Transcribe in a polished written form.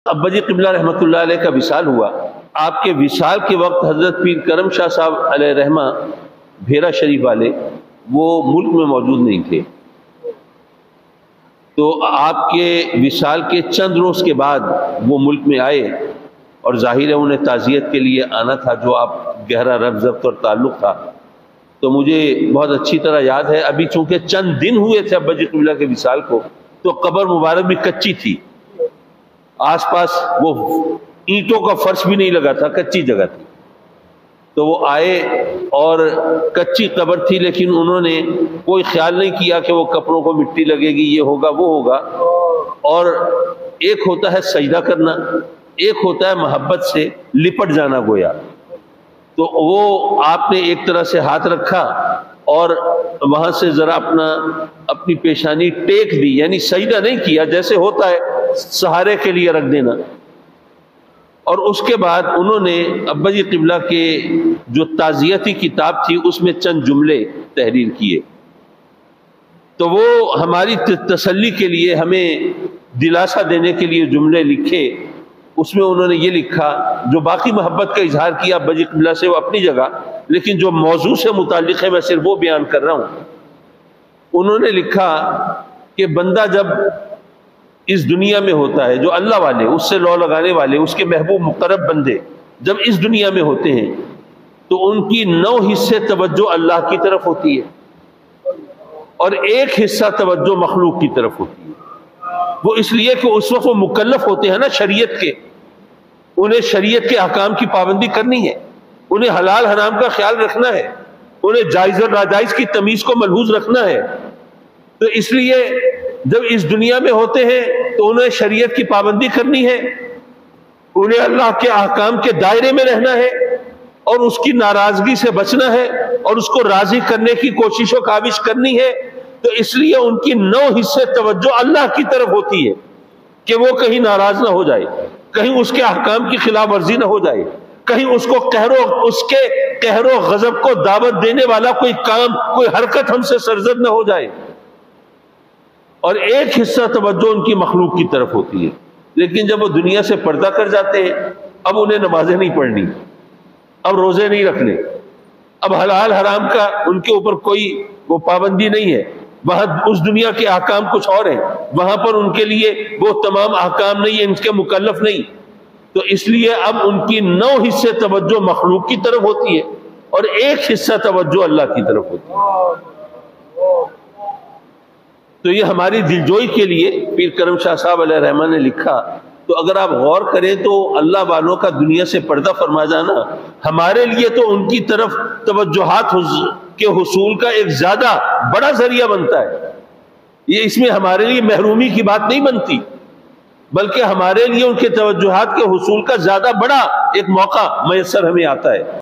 ابا جی قبلہ رحمۃ اللہ علیہ کا وصال ہوا۔ آپ کے وصال کے وقت حضرت پیر کرم شاہ صاحب علیہ رحمہ بھیرا شریف والے وہ ملک میں موجود نہیں تھے، تو آپ کے وصال کے چند روز کے بعد وہ ملک میں آئے، اور ظاہر ہے انہیں تعزیت کے لیے آنا تھا، جو آپ گہرا ربط ضبط اور تعلق تھا۔ تو مجھے بہت اچھی طرح یاد ہے، ابھی چونکہ چند دن ہوئے تھے ابا جی قبلہ کے وصال کو، تو قبر مبارک بھی کچی تھی، آس پاس وہ اینٹوں کا فرش بھی نہیں لگا تھا، کچی جگہ تھی۔ تو وہ آئے اور کچی قبر تھی، لیکن انہوں نے کوئی خیال نہیں کیا کہ وہ کپڑوں کو مٹی لگے گی، یہ ہوگا وہ ہوگا۔ اور ایک ہوتا ہے سجدہ کرنا، ایک ہوتا ہے محبت سے لپٹ جانا گویا۔ تو وہ آپ نے ایک طرح سے ہاتھ رکھا اور وہاں سے ذرا اپنی پیشانی ٹیک دی، یعنی سجدہ نہیں کیا، جیسے ہوتا ہے سہارے کے لیے رکھ دینا۔ اور اس کے بعد انہوں نے ابا جی قبلہ کے جو تعزیتی کتاب تھی اس میں چند جملے تحریر کیے، تو وہ ہماری تسلی کے لیے، ہمیں دلاسا دینے کے لیے جملے لکھے۔ اس میں انہوں نے یہ لکھا، جو باقی محبت کا اظہار کیا ابا جی قبلہ سے وہ اپنی جگہ، لیکن جو موضوع سے متعلق ہے میں صرف وہ بیان کر رہا ہوں۔ انہوں نے لکھا کہ بندہ جب اس دنیا میں ہوتا ہے، جو اللہ والے، اس سے لو لگانے والے، اس کے محبوب مقرب بندے جب اس دنیا میں ہوتے ہیں تو ان کی 9 حصے توجہ اللہ کی طرف ہوتی ہے اور 1 حصہ توجہ مخلوق کی طرف ہوتی ہے۔ وہ اس لیے کہ اس وقت وہ مکلف ہوتے ہیں نا شریعت کے، انہیں شریعت کے احکام کی پابندی کرنی ہے، انہیں حلال حرام کا خیال رکھنا ہے، انہیں جائز اور ناجائز کی تمیز کو ملحوظ رکھنا ہے۔ تو اس لیے جب اس دنیا میں ہوتے ہیں تو انہیں شریعت کی پابندی کرنی ہے، انہیں اللہ کے احکام کے دائرے میں رہنا ہے اور اس کی ناراضگی سے بچنا ہے اور اس کو راضی کرنے کی کوشش و کاوش کرنی ہے۔ تو اس لیے ان کی 9 حصے توجہ اللہ کی طرف ہوتی ہے کہ وہ کہیں ناراض نہ ہو جائے، کہیں اس کے احکام کی خلاف ورزی نہ ہو جائے، کہیں اس کے قہر و غضب کو دعوت دینے والا کوئی کام، کوئی حرکت ہم سے سرزد نہ ہو جائے۔ اور 1 حصہ توجہ ان کی مخلوق کی طرف ہوتی ہے۔ لیکن جب وہ دنیا سے پردہ کر جاتے ہیں، اب انہیں نمازیں نہیں پڑھنی، اب روزے نہیں رکھنے، اب حلال حرام کا ان کے اوپر کوئی وہ پابندی نہیں ہے، وہاں اس دنیا کے احکام کچھ اور ہیں، وہاں پر ان کے لیے وہ تمام احکام نہیں ہیں، ان کے مکلف نہیں۔ تو اس لیے اب ان کی 9 حصے توجہ مخلوق کی طرف ہوتی ہے اور 1 حصہ توجہ اللہ کی طرف ہوتی ہے۔ تو یہ ہماری دلجوئی کے لیے پیر کرم شاہ صاحب علیہ رحمہ نے لکھا۔ تو اگر آپ غور کریں تو اللہ والوں کا دنیا سے پردہ فرما جانا ہمارے لیے تو ان کی طرف توجہات کے حصول کا ایک زیادہ بڑا ذریعہ بنتا ہے۔ یہ اس میں ہمارے لیے محرومی کی بات نہیں بنتی، بلکہ ہمارے لیے ان کے توجہات کے حصول کا زیادہ بڑا ایک موقع میسر ہمیں آتا ہے۔